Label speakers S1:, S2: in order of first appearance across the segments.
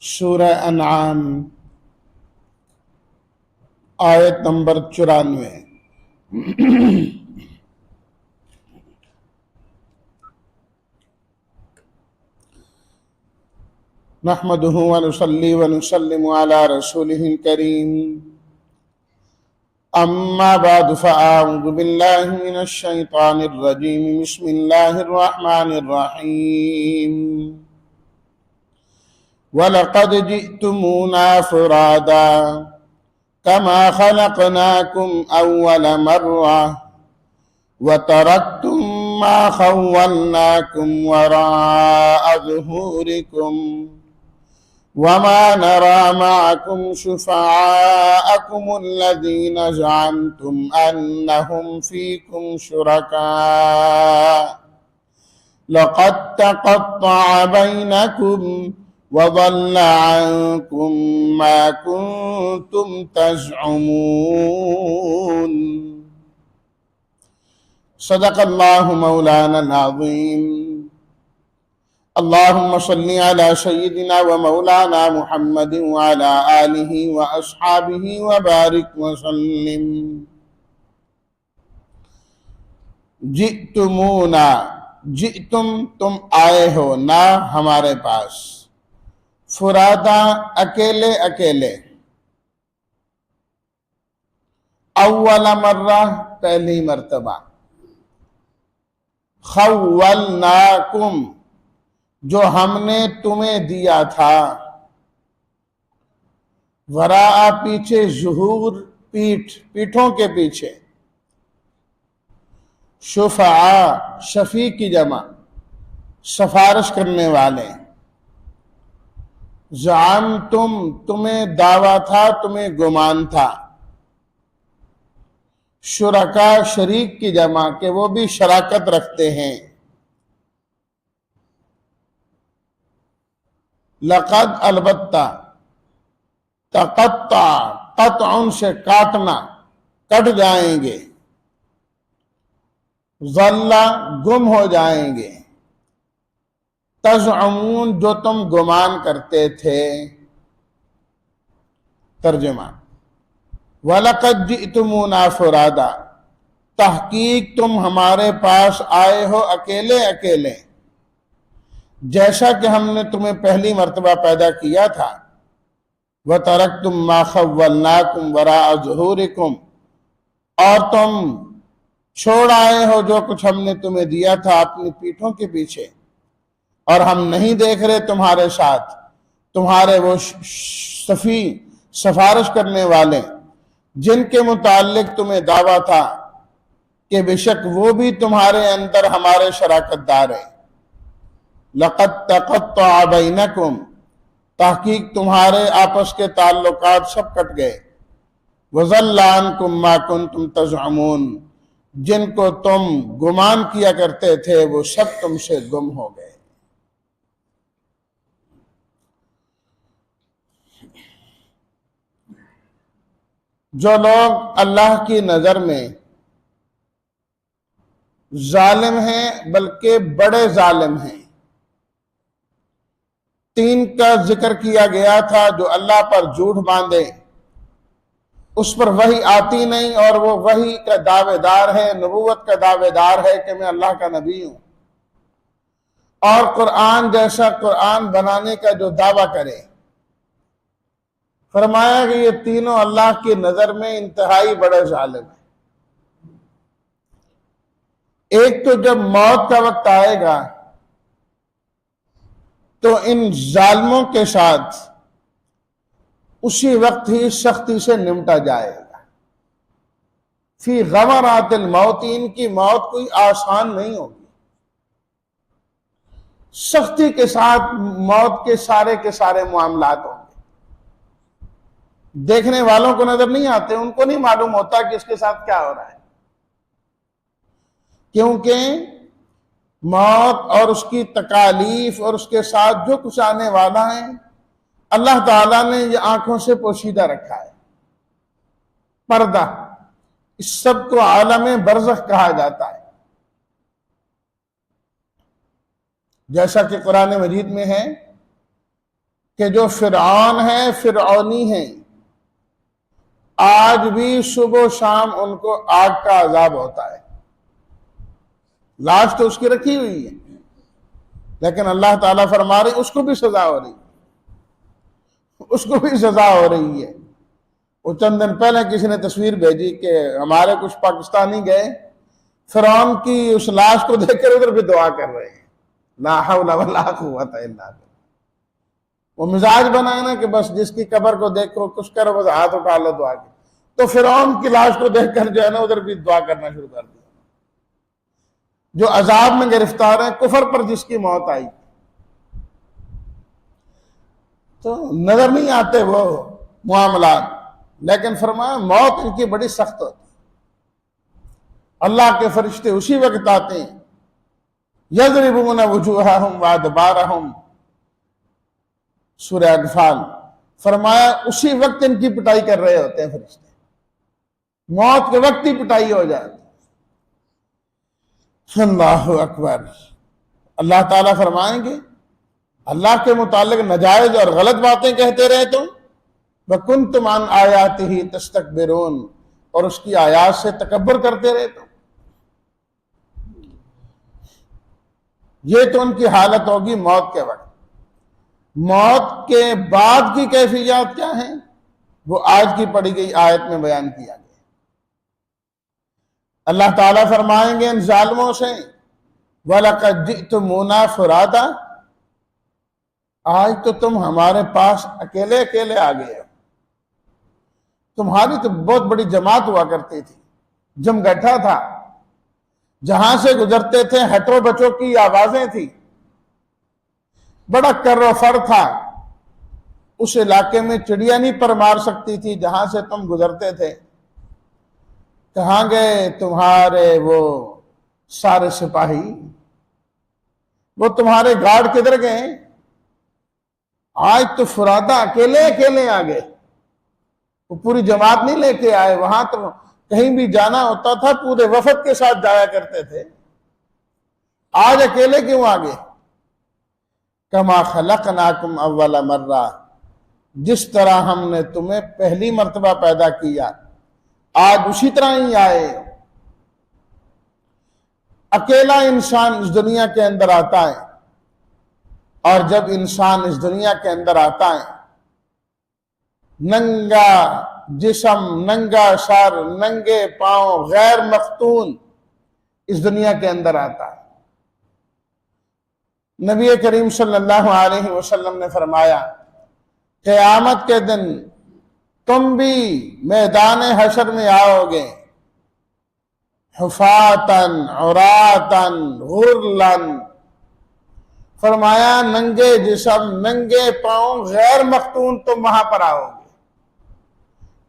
S1: سورہ انعام آیت نمبر 94۔ نحمده ونصلي ونسلم على رسوله الكريم، اما بعد فاعوذ بالله من الشيطان الرجيم، بسم الله الرحمن الرحيم۔ وَلَقَدْ جِئْتُمُونَا فُرَادًا كَمَا خَلَقْنَاكُمْ أَوَّلَ مَرَّةٍ وَتَرَكْتُم مَّا خَوَّلْنَاكُمْ وَرَاءَ ظُهُورِكُمْ وَمَا نَرَىٰ مَعَكُمْ شُفَعَاءَكُمُ الَّذِينَ زَعَمْتُمْ أَنَّهُمْ فِيكُمْ شُرَكَاءُ لَقَد تَّقَطَّعَ بَيْنَكُمْ وَضَلَّ عَنكُم مَّا كُنتُمْ تَزْعُمُونَ۔ صدق اللہ مولانا العظیم۔ اللہم صلی علی سیدنا و مولانا محمد وعلی آلہ و اصحابہ وبارک وسلم۔ جئتمونا، جئتم تم آئے ہو، نا ہمارے پاس، فرادا اکیلے اکیلے، اول مرہ پہلی مرتبہ، خولناکم جو ہم نے تمہیں دیا تھا، وراء پیچھے، ظہور پیٹھ، پیٹھوں کے پیچھے، شفعاء شفیع کی جمع، سفارش کرنے والے، زعمتم تمہیں دعویٰ تھا، تمہیں گمان تھا، شرکا شریک کی جمع کہ وہ بھی شراکت رکھتے ہیں، لقد البتہ، تقطع قطع سے کاٹنا، کٹ جائیں گے، ضل گم ہو جائیں گے، تزعمون جو تم گمان کرتے تھے۔ ترجمہ، وَلَقَدْ جِئْتُمُونَا فُرَادًا، تحقیق تم ہمارے پاس آئے ہو اکیلے اکیلے، جیسا کہ ہم نے تمہیں پہلی مرتبہ پیدا کیا تھا، وَتَرَكْتُم مَّا خَوَّلْنَاكُمْ وَرَاءَ ظُهُورِكُمْ، اور تم چھوڑ آئے ہو جو کچھ ہم نے تمہیں دیا تھا اپنی پیٹھوں کے پیچھے، اور ہم نہیں دیکھ رہے تمہارے ساتھ تمہارے وہ شفیع، سفارش کرنے والے جن کے متعلق تمہیں دعویٰ تھا کہ بے شک وہ بھی تمہارے اندر ہمارے شراکت دار ہیں۔ لقد تقطع بینکم، تحقیق تمہارے آپس کے تعلقات سب کٹ گئے، وضل عنکم ما کنتم تزعمون، جن کو تم گمان کیا کرتے تھے وہ سب تم سے گم ہو گئے۔ جو لوگ اللہ کی نظر میں ظالم ہیں، بلکہ بڑے ظالم ہیں، تین کا ذکر کیا گیا تھا، جو اللہ پر جھوٹ باندھے، اس پر وحی آتی نہیں اور وہ وحی کا دعوے دار ہے، نبوت کا دعوے دار ہے کہ میں اللہ کا نبی ہوں، اور قرآن جیسا قرآن بنانے کا جو دعویٰ کرے، فرمایا کہ یہ تینوں اللہ کی نظر میں انتہائی بڑے ظالم ہیں۔ ایک تو جب موت کا وقت آئے گا تو ان ظالموں کے ساتھ اسی وقت ہی سختی سے نمٹا جائے گا۔ فی غمرات الموت، ان کی موت کوئی آسان نہیں ہوگی، سختی کے ساتھ موت کے سارے معاملات ہوں گے۔ دیکھنے والوں کو نظر نہیں آتے، ان کو نہیں معلوم ہوتا کہ اس کے ساتھ کیا ہو رہا ہے، کیونکہ موت اور اس کی تکالیف اور اس کے ساتھ جو کچھ آنے والا ہے اللہ تعالیٰ نے یہ آنکھوں سے پوشیدہ رکھا ہے، پردہ، اس سب کو عالم برزخ کہا جاتا ہے۔ جیسا کہ قرآن مجید میں ہے کہ جو فرعون ہیں، فرعونی ہیں، آج بھی صبح و شام ان کو آگ کا عذاب ہوتا ہے۔ لاش تو اس کی رکھی ہوئی ہے، لیکن اللہ تعالیٰ فرما رہے اس کو بھی سزا ہو رہی ہے، اس کو بھی سزا ہو رہی ہے۔ وہ چند دن پہلے کسی نے تصویر بھیجی کہ ہمارے کچھ پاکستانی گئے، فرعون کی اس لاش کو دیکھ کر ادھر بھی دعا کر رہے ہیں، لا حول ولا قوت الا باللہ۔ وہ مزاج بنائے نا کہ بس جس کی قبر کو دیکھو کچھ کرو بس ہاتھ اٹھا لو دعا کی، تو فرعون کی لاش کو دیکھ کر جو ہے نا ادھر بھی دعا کرنا شروع کر دیا۔ جو عذاب میں گرفتار ہیں، کفر پر جس کی موت آئی، تو نظر نہیں آتے وہ معاملات، لیکن فرمایا موت ان کی بڑی سخت ہوتی۔ اللہ کے فرشتے اسی وقت آتے ہیں، یضربون وجوہہم وادبارہم، سورہ انفال، فرمایا اسی وقت ان کی پٹائی کر رہے ہوتے ہیں فرشتے، موت کے وقت ہی پٹائی ہو جاتی۔ اللہ اکبر۔ اللہ تعالیٰ فرمائیں گے اللہ کے متعلق ناجائز اور غلط باتیں کہتے رہے تم، وَكُنْتُمْ عَنْ آیَاتِهِ تَسْتَكْبِرُونَ، اور اس کی آیات سے تکبر کرتے رہے تم۔ یہ تو ان کی حالت ہوگی موت کے وقت۔ موت کے بعد کی کیفیات کیا ہیں وہ آج کی پڑھی گئی آیت میں بیان کیا گیا۔ اللہ تعالیٰ فرمائیں گے ان ظالموں سے وَلَقَدْ جِئْتُمُونَا فُرَادًا، آج تو تم ہمارے پاس اکیلے اکیلے آ گئے ہو۔ تمہاری تو بہت بڑی جماعت ہوا کرتی تھی، جمگٹھا تھا، جہاں سے گزرتے تھے ہٹو بچوں کی آوازیں تھی، بڑا کر و فر تھا، اس علاقے میں چڑیا نہیں پر مار سکتی تھی جہاں سے تم گزرتے تھے۔ کہاں گئے تمہارے وہ سارے سپاہی، وہ تمہارے گارڈ کدھر گئے؟ آج تو فرادہ اکیلے اکیلے آ گئے، وہ پوری جماعت نہیں لے کے آئے۔ وہاں تو کہیں بھی جانا ہوتا تھا پورے وفد کے ساتھ جایا کرتے تھے، آج اکیلے کیوں آ گئے؟ کما خلقناکم اول مرہ، جس طرح ہم نے تمہیں پہلی مرتبہ پیدا کیا آج اسی طرح ہی آئے۔ اکیلا انسان اس دنیا کے اندر آتا ہے، اور جب انسان اس دنیا کے اندر آتا ہے ننگا جسم، ننگا سر، ننگے پاؤں، غیر مختون اس دنیا کے اندر آتا ہے۔ نبی کریم صلی اللہ علیہ وسلم نے فرمایا قیامت کے دن تم بھی میدان حشر میں آؤ گے حفاتن عراتن غرلن، فرمایا ننگے جسم، ننگے پاؤں، غیر مختون تم وہاں پر آؤ گے۔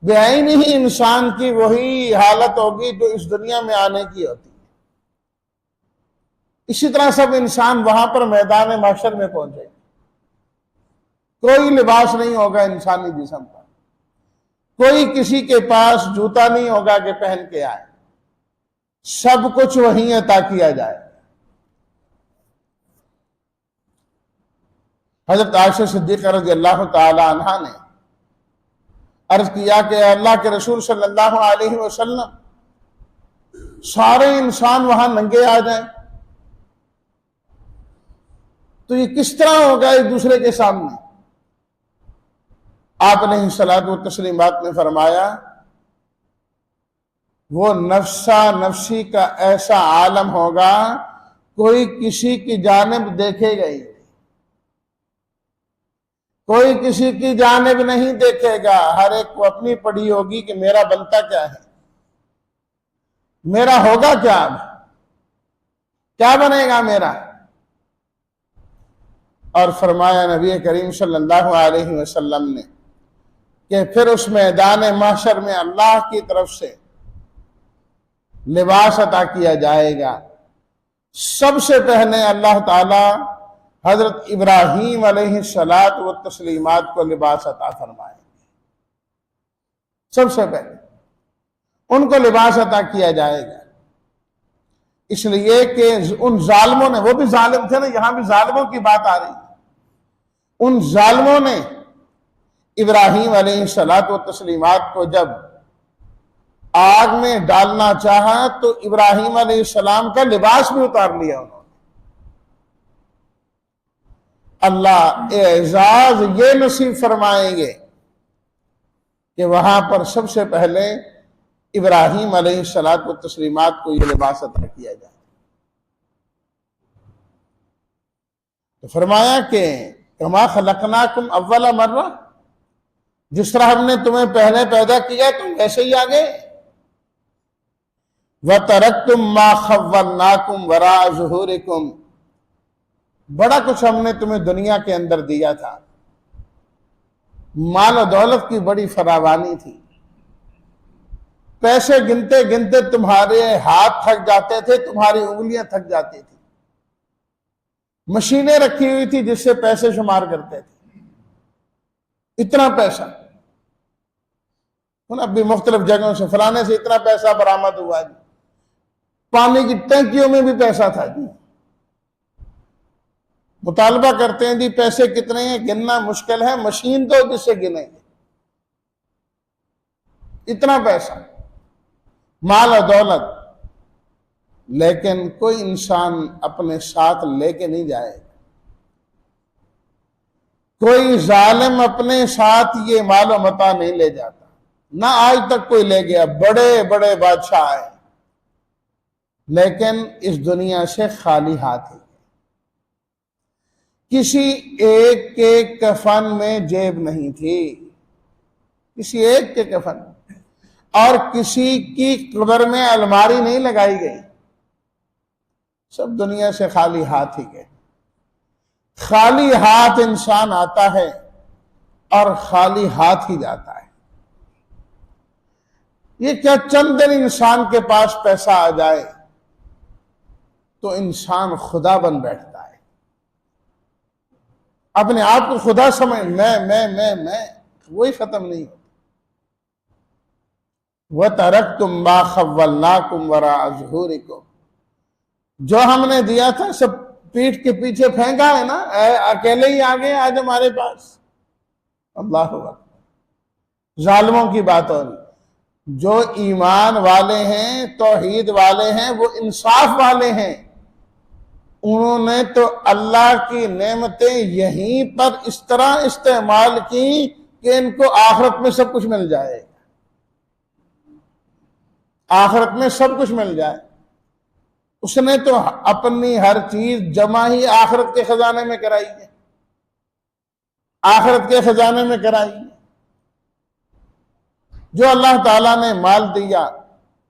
S1: بے عین ہی انسان کی وہی حالت ہوگی جو اس دنیا میں آنے کی ہوتی ہے۔ اسی طرح سب انسان وہاں پر میدان محشر میں پہنچے، کوئی لباس نہیں ہوگا انسانی جسم پر، کوئی کسی کے پاس جوتا نہیں ہوگا کہ پہن کے آئے، سب کچھ وہیں عطا کیا جائے۔ حضرت عائشہ صدیقہ رضی اللہ تعالی عنہا نے عرض کیا کہ اللہ کے رسول صلی اللہ علیہ وسلم سارے انسان وہاں ننگے آ جائیں تو یہ کس طرح ہوگا ایک دوسرے کے سامنے؟ آپ نے الصلاۃ والتسلیمات میں فرمایا وہ نفسا نفسی کا ایسا عالم ہوگا کوئی کسی کی جانب دیکھے گا ہی، کوئی کسی کی جانب نہیں دیکھے گا، ہر ایک کو اپنی پڑی ہوگی کہ میرا بنتا کیا ہے، میرا ہوگا کیا، اب کیا بنے گا میرا۔ اور فرمایا نبی کریم صلی اللہ علیہ وسلم نے کہ پھر اس میدان محشر میں اللہ کی طرف سے لباس عطا کیا جائے گا۔ سب سے پہلے اللہ تعالی حضرت ابراہیم علیہ الصلاۃ والتسلیمات کو لباس عطا فرمائے گے، سب سے پہلے ان کو لباس عطا کیا جائے گا، اس لیے کہ ان ظالموں نے، وہ بھی ظالم تھے نا، یہاں بھی ظالموں کی بات آ رہی ہے، ان ظالموں نے ابراہیم علیہ الصلوۃ والتسلیمات کو جب آگ میں ڈالنا چاہا تو ابراہیم علیہ السلام کا لباس بھی اتار لیا انہوں نے۔ اللہ اعزاز یہ نصیب فرمائیں گے کہ وہاں پر سب سے پہلے ابراہیم علیہ الصلوۃ والتسلیمات کو یہ لباس عطا کیا جائے۔ تو فرمایا کہ کما خلقناکم اول مرہ، جس طرح ہم نے تمہیں پہلے پیدا کیا تم ویسے ہی آگے۔ وَتَرَكْتُمْ مَا خَوَّلْنَاكُمْ وَرَاءَ ظُهُورِكُمْ، بڑا کچھ ہم نے تمہیں دنیا کے اندر دیا تھا، مال و دولت کی بڑی فراوانی تھی، پیسے گنتے گنتے تمہارے ہاتھ تھک جاتے تھے، تمہاری انگلیاں تھک جاتی تھی، مشینیں رکھی ہوئی تھی جس سے پیسے شمار کرتے تھے، اتنا پیسہ۔ اب بھی مختلف جگہوں سے فلانے سے اتنا پیسہ برآمد ہوا جی، پانی کی ٹینکیوں میں بھی پیسہ تھا جی، مطالبہ کرتے ہیں جی پیسے کتنے ہیں، گننا مشکل ہے، مشین دو جس سے گنیں گے، اتنا پیسہ، مال و دولت، لیکن کوئی انسان اپنے ساتھ لے کے نہیں جائے گا، کوئی ظالم اپنے ساتھ یہ مال و متاع نہیں لے جاتا، نہ آج تک کوئی لے گیا، بڑے بڑے بادشاہ آئے لیکن اس دنیا سے خالی ہاتھ ہی، کسی ایک کے کفن میں جیب نہیں تھی، کسی ایک کے کفن میں، اور کسی کی قبر میں الماری نہیں لگائی گئی، سب دنیا سے خالی ہاتھ ہی گئے۔ خالی ہاتھ انسان آتا ہے اور خالی ہاتھ ہی جاتا ہے۔ یہ کیا چند دن انسان کے پاس پیسہ آ جائے تو انسان خدا بن بیٹھتا ہے، اپنے آپ کو خدا سمجھ، میں وہی ختم نہیں ہوتا۔ وَتَرَكْتُمْ مَا خَوَّلْنَاكُمْ وَرَاءَ ظُهُورِكُمْ، جو ہم نے دیا تھا سب پیٹھ کے پیچھے پھینکا ہے نا، اکیلے ہی آگے آج ہمارے پاس۔ اللہ اکبر، ظالموں کی بات ہو رہی۔ جو ایمان والے ہیں، توحید والے ہیں، وہ انصاف والے ہیں، انہوں نے تو اللہ کی نعمتیں یہیں پر اس طرح استعمال کی کہ ان کو آخرت میں سب کچھ مل جائے، آخرت میں سب کچھ مل جائے۔ اس نے تو اپنی ہر چیز جمع ہی آخرت کے خزانے میں کرائی ہے، آخرت کے خزانے میں کرائی ہے۔ جو اللہ تعالیٰ نے مال دیا،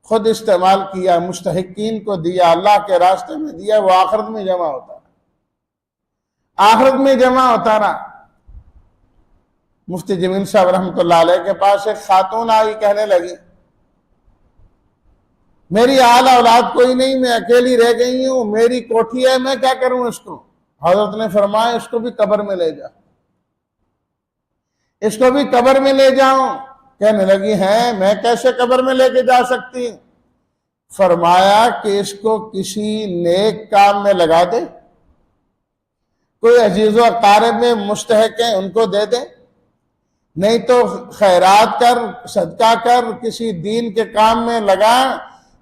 S1: خود استعمال کیا، مستحقین کو دیا، اللہ کے راستے میں دیا، وہ آخرت میں جمع ہوتا رہا، آخرت میں جمع ہوتا رہا۔ مفتی جمیل صاحب رحمۃ اللہ علیہ کے پاس ایک خاتون آئی، کہنے لگی میری آل اولاد کوئی نہیں، میں اکیلی رہ گئی ہوں، میری کوٹھی ہے، میں کیا کروں اس کو؟ حضرت نے فرمایا اس کو بھی قبر میں لے جا، اس کو بھی قبر میں لے جاؤں۔ کہنے لگی ہیں میں کیسے قبر میں لے کے جا سکتی؟ فرمایا کہ اس کو کسی نیک کام میں لگا دے، کوئی عزیز و اقارب میں مستحق ہیں ان کو دے دے، نہیں تو خیرات کر، صدقہ کر، کسی دین کے کام میں لگا،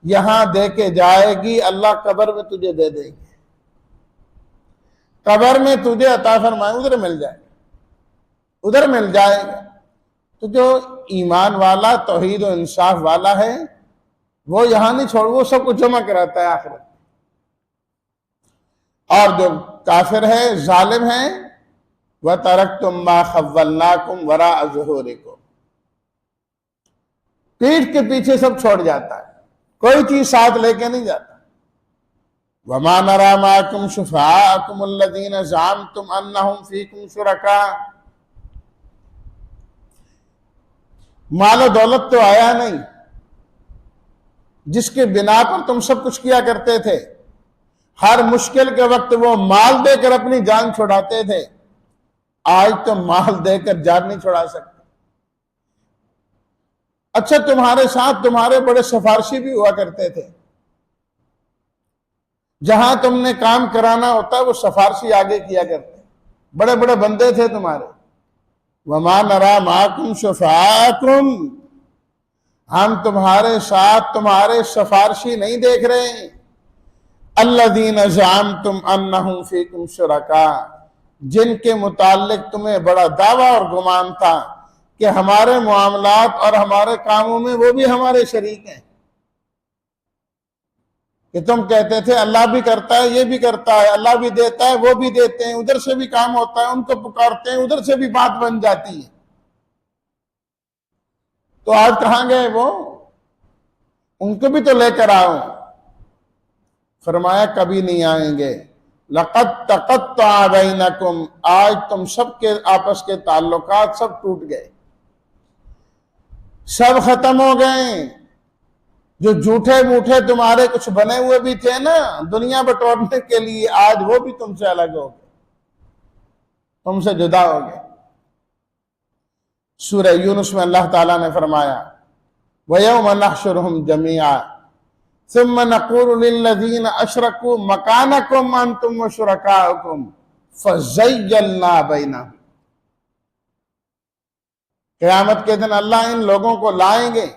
S1: یہاں دے کے جائے گی، اللہ قبر میں تجھے دے دے گی، قبر میں تجھے عطا فرمائے، ادھر مل جائے گا، ادھر مل جائے گا۔ تو جو ایمان والا، توحید و انصاف والا ہے، وہ یہاں نہیں چھوڑ، وہ سب کچھ جمع کراتا ہے آخرت۔ اور جو کافر ہے، ظالم ہے، وَتَرَكْتُمْ مَا خَوَّلْنَاكُمْ وَرَاءَ ظُهُورِكُمْ، پیٹھ کے پیچھے سب چھوڑ جاتا ہے، کوئی چیز ساتھ لے کے نہیں جاتا۔ وَمَا نَرَىٰ مَعَكُمْ شُفَعَاءَكُمُ الَّذِينَ زَعَمْتُمْ أَنَّهُمْ فِيكُمْ شُرَكَاءُ، مال و دولت تو آیا نہیں جس کے بنا پر تم سب کچھ کیا کرتے تھے، ہر مشکل کے وقت وہ مال دے کر اپنی جان چھڑاتے تھے، آج تو مال دے کر جان نہیں چھڑا سکتے۔ اچھا تمہارے ساتھ تمہارے بڑے سفارشی بھی ہوا کرتے تھے، جہاں تم نے کام کرانا ہوتا وہ سفارشی آگے کیا کرتے، بڑے بڑے بندے تھے تمہارے. وَمَا نَرَا مَعَكُمْ شُفَعَاءَكُمْ، ہم تمہارے ساتھ تمہارے سفارشی نہیں دیکھ رہے ہیں. الَّذِينَ زَعَمْتُمْ أَنَّهُمْ فِيكُمْ شُرَكَاء، جن کے متعلق تمہیں بڑا دعویٰ اور گمان تھا کہ ہمارے معاملات اور ہمارے کاموں میں وہ بھی ہمارے شریک ہیں. کہ تم کہتے تھے اللہ بھی کرتا ہے، یہ بھی کرتا ہے، اللہ بھی دیتا ہے، وہ بھی دیتے ہیں، ادھر سے بھی کام ہوتا ہے، ان کو پکارتے ہیں، ادھر سے بھی بات بن جاتی ہے. تو آج کہاں گئے وہ؟ ان کو بھی تو لے کر آؤ. فرمایا کبھی نہیں آئیں گے. لَقَدْ تَقَطَّعَ بَيْنَكُمْ، آج تم سب کے آپس کے تعلقات سب ٹوٹ گئے، سب ختم ہو گئے. جو جھوٹے موٹے تمہارے کچھ بنے ہوئے بھی تھے نا دنیا بٹورنے کے لیے، آج وہ بھی تم سے الگ ہو گئے، تم سے جدا ہو گئے. سورہ یونس میں اللہ تعالیٰ نے فرمایا وَيَوْمَ نَحْشُرُهُمْ جَمِيعًا ثُمَّ نَقُولُ لِلَّذِينَ أَشْرَكُوا مَكَانَكُمْ أَنْتُمْ وَشُرَكَاؤُكُمْ فَزَيَّلْنَا بَيْنَهُمْ. قیامت کے دن اللہ ان لوگوں کو لائیں گے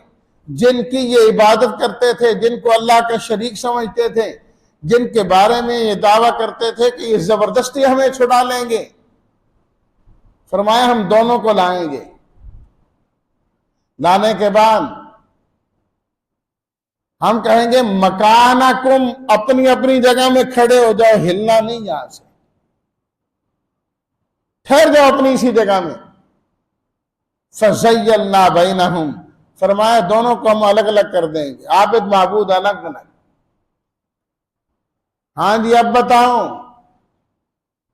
S1: جن کی یہ عبادت کرتے تھے، جن کو اللہ کا شریک سمجھتے تھے، جن کے بارے میں یہ دعویٰ کرتے تھے کہ یہ زبردستی ہمیں چھڑا لیں گے. فرمایا ہم دونوں کو لائیں گے. لانے کے بعد ہم کہیں گے مکانکم، اپنی اپنی جگہ میں کھڑے ہو جاؤ، ہلنا نہیں یہاں سے، ٹھہر جاؤ اپنی اسی جگہ میں. فَزَيَّلْنَا بَيْنَهُمْ، فرمایا دونوں کو ہم الگ الگ کر دیں گے، عابد معبود الگ الگ. ہاں جی اب بتاؤ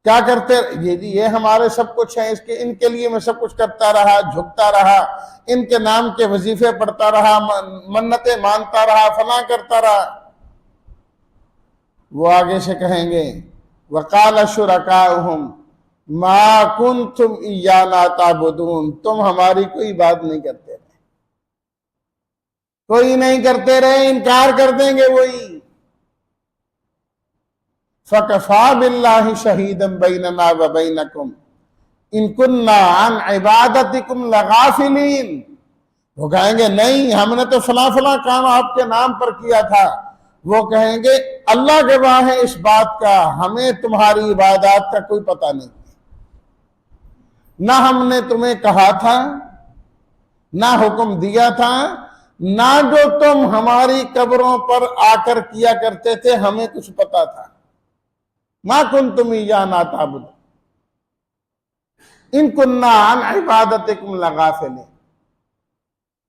S1: کیا کرتے؟ یہ ہمارے سب کچھ ہیں، ان کے لیے میں سب کچھ کرتا رہا، جھکتا رہا، ان کے نام کے وظیفے پڑھتا رہا، منتیں مانتا رہا، فلاں کرتا رہا. وہ آگے سے کہیں گے وَقَالَ شُرَكَاؤُهُمْ مَا كُنْتُمْ إِيَّانَا تَعْبُدُونَ، تم ہماری کوئی بات نہیں کرتے رہے، کوئی نہیں کرتے رہے، انکار کر دیں گے وہی. فَكَفَى بِاللَّهِ شَهِيدًا بَيْنَنَا وَبَيْنَكُمْ إِن كُنَّا عَنْ عِبَادَتِكُمْ لَغَافِلِينَ. وہ کہیں گے نہیں، ہم نے تو فلاں فلاں کام آپ کے نام پر کیا تھا. وہ کہیں گے اللہ گواہ ہے اس بات کا، ہمیں تمہاری عبادات کا کوئی پتہ نہیں، نہ ہم نے تمہیں کہا تھا، نہ حکم دیا تھا، نہ جو تم ہماری قبروں پر آ کر کیا کرتے تھے ہمیں کچھ پتا تھا. ما کنتم ایانا تعبدون ان کننا عن عبادتکم لغافلین.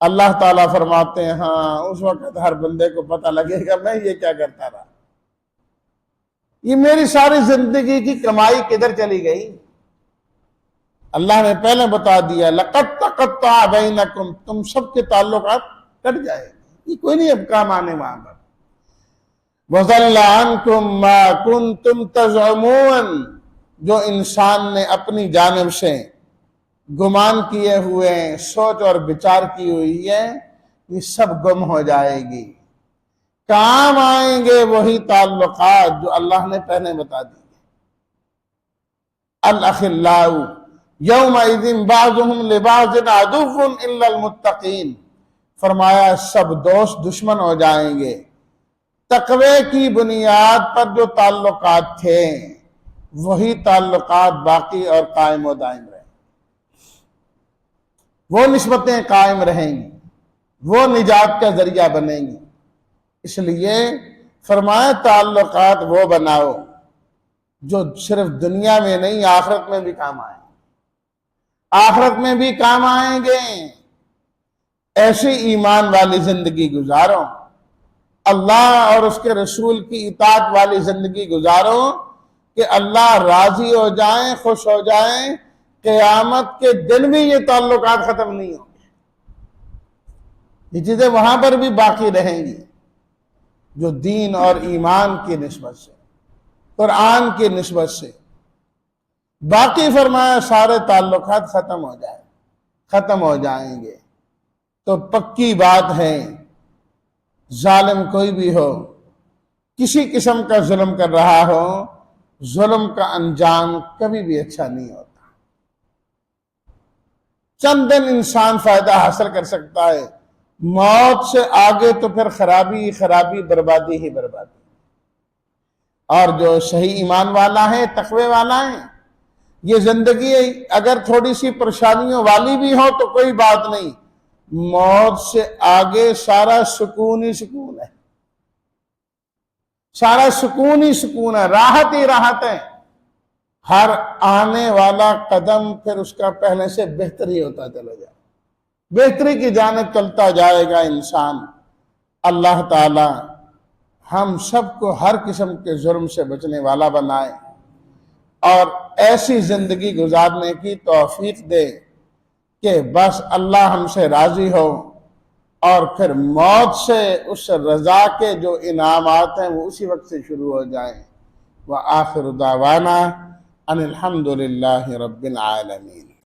S1: اللہ تعالیٰ فرماتے ہیں ہاں اس وقت ہر بندے کو پتہ لگے گا میں یہ کیا کرتا رہا، یہ میری ساری زندگی کی کمائی کدھر چلی گئی. اللہ نے پہلے بتا دیا لَقَدْ تَقَطَّعَ بَيْنَكُمْ، تم سب کے تعلقات کٹ جائے گے، یہ کوئی نہیں اب کام آنے وہاں پر. وَضَلَّ عَنْكُمْ مَا كُنْتُمْ تَزْعُمُونَ، جو انسان نے اپنی جانب سے گمان کیے ہوئے سوچ اور بچار کی ہوئی ہے یہ سب گم ہو جائے گی. کام آئیں گے وہی تعلقات جو اللہ نے پہلے بتا دی. الْأَخِلَّاءُ يَوْمَئِذٍ بَعْضُهُمْ لِبَعْضٍ عَدُوٌّ إِلَّا الْمُتَّقِينَ. فرمایا سب دوست دشمن ہو جائیں گے. تقوی کی بنیاد پر جو تعلقات تھے وہی تعلقات باقی اور قائم و دائم رہیں، وہ نسبتیں قائم رہیں گی، وہ نجات کا ذریعہ بنیں گی. اس لیے فرمایا تعلقات وہ بناؤ جو صرف دنیا میں نہیں آخرت میں بھی کام آئیں، آخرت میں بھی کام آئیں گے. ایسی ایمان والی زندگی گزارو، اللہ اور اس کے رسول کی اطاعت والی زندگی گزارو کہ اللہ راضی ہو جائیں، خوش ہو جائیں، قیامت کے دن بھی یہ تعلقات ختم نہیں ہوں گے، یہ چیزیں وہاں پر بھی باقی رہیں گی جو دین اور ایمان کی نسبت سے، قرآن کی نسبت سے باقی. فرمایا سارے تعلقات ختم ہو جائیں گے. تو پکی بات ہے ظالم کوئی بھی ہو، کسی قسم کا ظلم کر رہا ہو، ظلم کا انجام کبھی بھی اچھا نہیں ہوتا۔ چند دن انسان فائدہ حاصل کر سکتا ہے، موت سے آگے تو پھر خرابی ہی خرابی، بربادی ہی بربادی۔ اور جو صحیح ایمان والا ہے، تقوی والا ہے، یہ زندگی اگر تھوڑی سی پریشانیوں والی بھی ہو تو کوئی بات نہیں، موت سے آگے سارا سکون ہی سکون ہے، سارا سکون ہی سکون ہے، راحت ہی راحت ہے۔ ہر آنے والا قدم پھر اس کا پہلے سے بہتر ہی ہوتا چلا جائے، بہتری کی جانب چلتا جائے گا انسان۔ اللہ تعالی ہم سب کو ہر قسم کے جرم سے بچنے والا بنائے اور ایسی زندگی گزارنے کی توفیق دے کہ بس اللہ ہم سے راضی ہو، اور پھر موت سے اس رضا کے جو انعامات ہیں وہ اسی وقت سے شروع ہو جائیں۔ وآخر دعوانا ان الحمد للہ رب العالمین۔